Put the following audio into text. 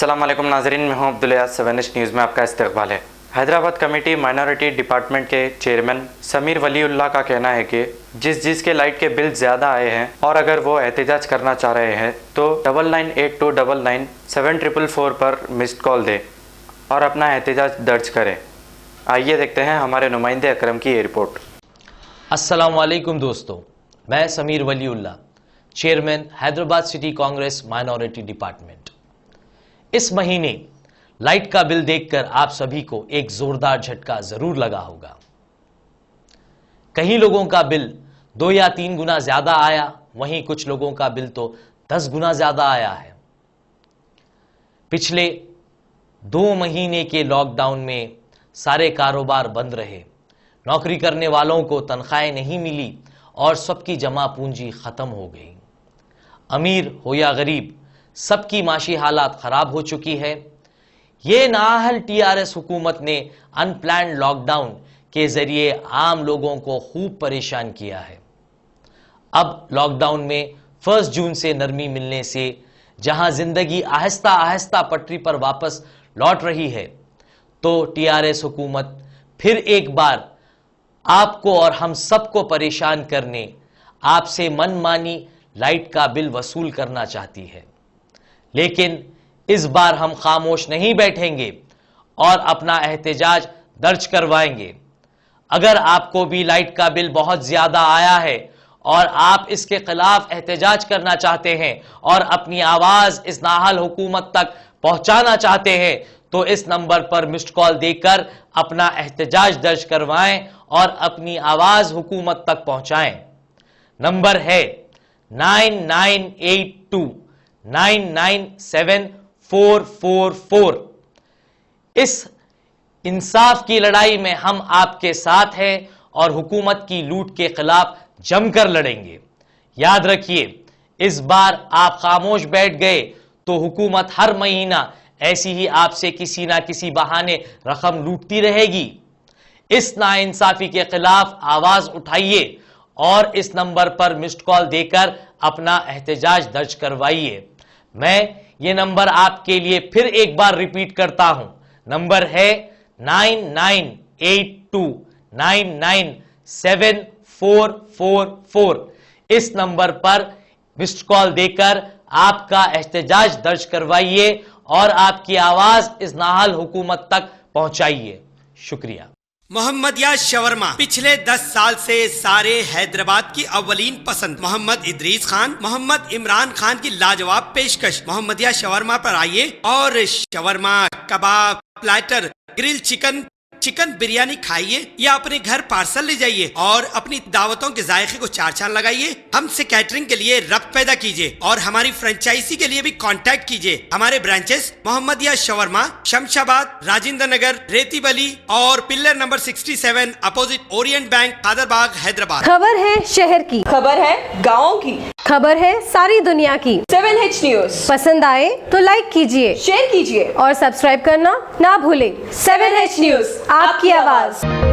अस्सलाम वालेकुम नाज़रीन, मैं हूं अब्दुल यास। 7H न्यूज़ में आपका इस्तकबाल है। हैदराबाद कमेटी माइनॉरिटी डिपार्टमेंट के चेयरमैन समीर वलीउल्लाह का कहना है कि जिसके लाइट के बिल ज़्यादा आए हैं और अगर वो एहतजाज करना चाह रहे हैं तो 9982997444 पर मिस्ड कॉल दें और अपना एहतजाज दर्ज करें। आइए देखते हैं हमारे नुमाइंदे अकरम की ये रिपोर्ट। अस्सलाम वालेकुम दोस्तों, मैं Sameer Waliullah, chairman Hyderabad city Congress minority department. इस महीने लाइट का बिल देखकर आप सभी को एक जोरदार झटका जरूर लगा होगा। कई लोगों का बिल 2 या 3 गुना ज्यादा आया, वहीं कुछ लोगों का बिल तो 10 गुना ज्यादा आया है। पिछले 2 महीने के लॉकडाउन में सारे कारोबार बंद रहे, नौकरी करने वालों को तनख्वाहें नहीं मिली और सबकी जमा पूंजी खत्म हो गई। अमीर हो या गरीब, सबकी माशी हालात खराब हो चुकी है। ये नाअहल टीआरएस हुकूमत ने अनप्लान्ड लॉकडाउन के जरिए आम लोगों को खूब परेशान किया है। अब लॉकडाउन में 1 जून से नरमी मिलने से जहां जिंदगी आहिस्ता आहिस्ता पटरी पर वापस लौट रही है, तो टीआरएस हुकूमत फिर एक बार आपको और हम सबको परेशान करने, आपसे मनमानी लाइट का बिल वसूल करना चाहती है। लेकिन इस बार हम खामोश नहीं बैठेंगे और अपना एहतजाज दर्ज करवाएंगे। अगर आपको भी लाइट का बिल बहुत ज्यादा आया है और आप इसके खिलाफ एहतजाज करना चाहते हैं और अपनी आवाज इस नाअहल हुकूमत तक पहुंचाना चाहते हैं, तो इस नंबर पर मिस्ड कॉल देकर अपना एहतजाज दर्ज करवाएं और अपनी आवाज हुकूमत तक पहुंचाएं। नंबर है 9982997444। इस इंसाफ की लड़ाई में हम आपके साथ हैं और हुकूमत की लूट के खिलाफ जमकर लड़ेंगे। याद रखिए, इस बार आप खामोश बैठ गए तो हुकूमत हर महीना ऐसी ही आपसे किसी ना किसी बहाने रकम लूटती रहेगी। इस नाइंसाफी के खिलाफ आवाज उठाइए और इस नंबर पर मिस्ड कॉल देकर अपना एहतजाज दर्ज करवाइए। मैं ये नंबर आपके लिए फिर एक बार रिपीट करता हूं। नंबर है 9982997444। इस नंबर पर मिस्ड कॉल देकर आपका एहतजाज दर्ज करवाइए और आपकी आवाज इस नाअहल हुकूमत तक पहुंचाइए। शुक्रिया। मोहम्मदिया शवरमा पिछले 10 साल से सारे हैदराबाद की अव्वलीन पसंद मोहम्मद इदरीस खान, मोहम्मद इमरान खान की लाजवाब पेशकश। मोहम्मदिया शवरमा पर आइए और शवरमा, कबाब, प्लेटर, ग्रिल चिकन बिरयानी खाइए या अपने घर पार्सल ले जाइए और अपनी दावतों के जायके को 4 चांद लगाइए। हमसे कैटरिंग के लिए रब्त पैदा कीजिए और हमारी फ्रेंचाइजी के लिए भी कांटेक्ट कीजिए। हमारे ब्रांचेस मोहम्मदिया शवरमा, शमशाबाद, राजेंद्र नगर, रेती बली और pillar number 67 opposite Orient bank, Kadarbagh, Hyderabad. खबर है शहर की, खबर है गाँव की, खबर है सारी दुनिया की। 7H न्यूज़ पसंद आए तो लाइक कीजिए, शेयर कीजिए और सब्सक्राइब करना ना भूलें। 7H न्यूज़, आपकी आवाज।